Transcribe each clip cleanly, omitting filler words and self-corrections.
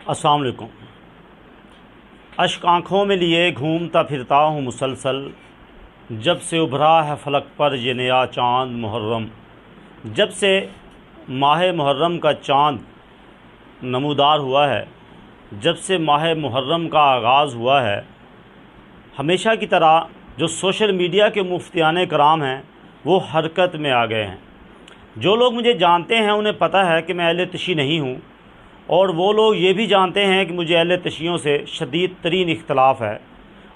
अस्सलाम वालेकुम। अश्क आँखों में लिए घूमता फिरता हूँ मुसलसल, जब से उभरा है फलक पर ये नया चाँद मुहर्रम। जब से माह मुहर्रम का चाँद नमूदार हुआ है, जब से माह मुहर्रम का आगाज़ हुआ है, हमेशा की तरह जो सोशल मीडिया के मुफ्तियाने कराम हैं वो हरकत में आ गए हैं। जो लोग मुझे जानते हैं उन्हें पता है कि मैं अहले तशी नहीं हूँ, और वो लोग ये भी जानते हैं कि मुझे अहले तशियों से शदीद तरीन इख्तलाफ है,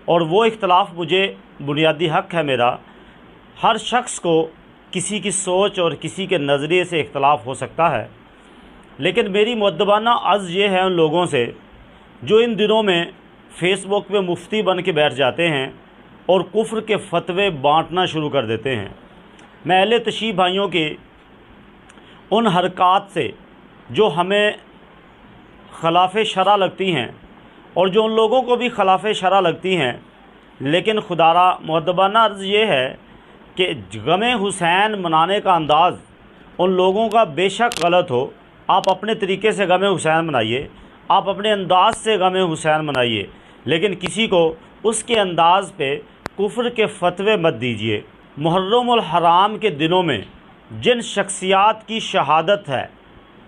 और वो इख्तलाफ मुझे बुनियादी हक़ है मेरा। हर शख्स को किसी की सोच और किसी के नज़रिए से इख्तलाफ हो सकता है, लेकिन मेरी मुअद्दबाना अर्ज़ ये है उन लोगों से जो इन दिनों में फ़ेसबुक पे मुफ्ती बन के बैठ जाते हैं और कुफ्र के फ़तवे बांटना शुरू कर देते हैं। मैं अहले तशी भाइयों की उन हरकत से जो हमें खिलाफ़ शरा लगती हैं और जो उन लोगों को भी खिलाफ़ शरा लगती हैं, लेकिन खुदारा मुअद्दबाना अर्ज़ ये है कि गमे हुसैन मनाने का अंदाज़ उन लोगों का बेशक गलत हो, आप अपने तरीके से गमे हुसैन मनाइए, आप अपने अंदाज़ से गमे हुसैन मनाइए, लेकिन किसी को उसके अंदाज़ पे कुफ्र के फ़तवे मत दीजिए। मुहर्रमुल हराम के दिनों में जिन शख्सियात की शहादत है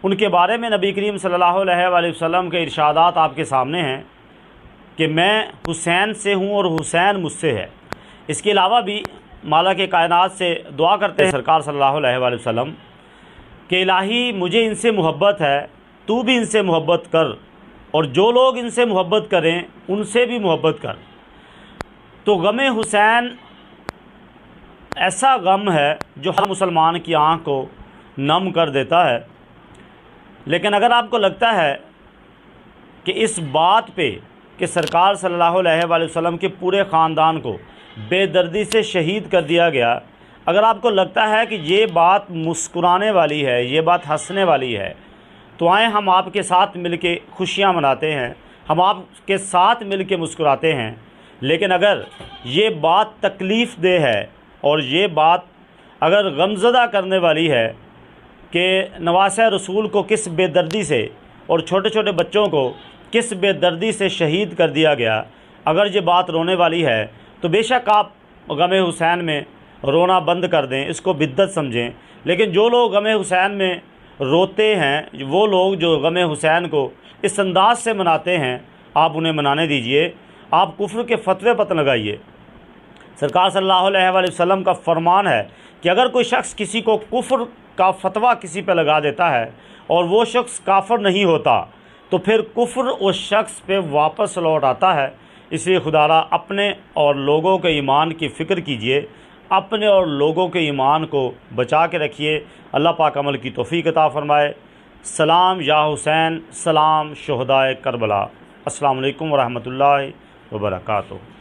उनके बारे में नबी करीम सल्लल्लाहु अलैहि वसल्लम के इरशादात आपके सामने हैं कि मैं हुसैन से हूँ और हुसैन मुझसे है। इसके अलावा भी मालिक कायनात से दुआ करते हैं सरकार सल्लल्लाहु अलैहि वसल्लम कि इलाही मुझे इनसे मोहब्बत है, तू भी इनसे मोहब्बत कर, और जो लोग इनसे मोहब्बत करें उनसे भी मोहब्बत कर। तो गमे हुसैन ऐसा गम है जो हर मुसलमान की आँख को नम कर देता है। लेकिन अगर आपको लगता है कि इस बात पे कि सरकार सल्लल्लाहु अलैहि वसल्लम के पूरे ख़ानदान को बेदर्दी से शहीद कर दिया गया, अगर आपको लगता है कि ये बात मुस्कुराने वाली है, ये बात हंसने वाली है, तो आएँ हम आपके साथ मिल के खुशियाँ मनाते हैं, हम आपके साथ मिल के मुस्कुराते हैं। लेकिन अगर ये बात तकलीफ़ दे है और ये बात अगर गमज़दा करने वाली है कि नवासे रसूल को किस बेदर्दी से और छोटे छोटे बच्चों को किस बेदर्दी से शहीद कर दिया गया, अगर ये बात रोने वाली है तो बेशक आप गमे हुसैन में रोना बंद कर दें, इसको बिद्दत समझें। लेकिन जो लोग गमे हुसैन में रोते हैं, वो लोग जो गमे हुसैन को इस अंदाज से मनाते हैं, आप उन्हें मनाने दीजिए। आप कुफ्र के फ़तवे पत लगाइए। सरकार सल्लल्लाहु अलैहि वसल्लम का फरमान है कि अगर कोई शख्स किसी को कुफ्र का फतवा किसी पे लगा देता है और वो शख्स काफिर नहीं होता, तो फिर कुफ्र उस शख्स पे वापस लौट आता है। इसलिए खुदारा अपने और लोगों के ईमान की फ़िक्र कीजिए, अपने और लोगों के ईमान को बचा के रखिए। अल्लाह पाक अमल की तौफीक अता फ़रमाए। सलाम या हुसैन, सलाम शुहदाए करबला। अस्सलाम वालेकुम व रहमतुल्लाहि व बरकातुहू।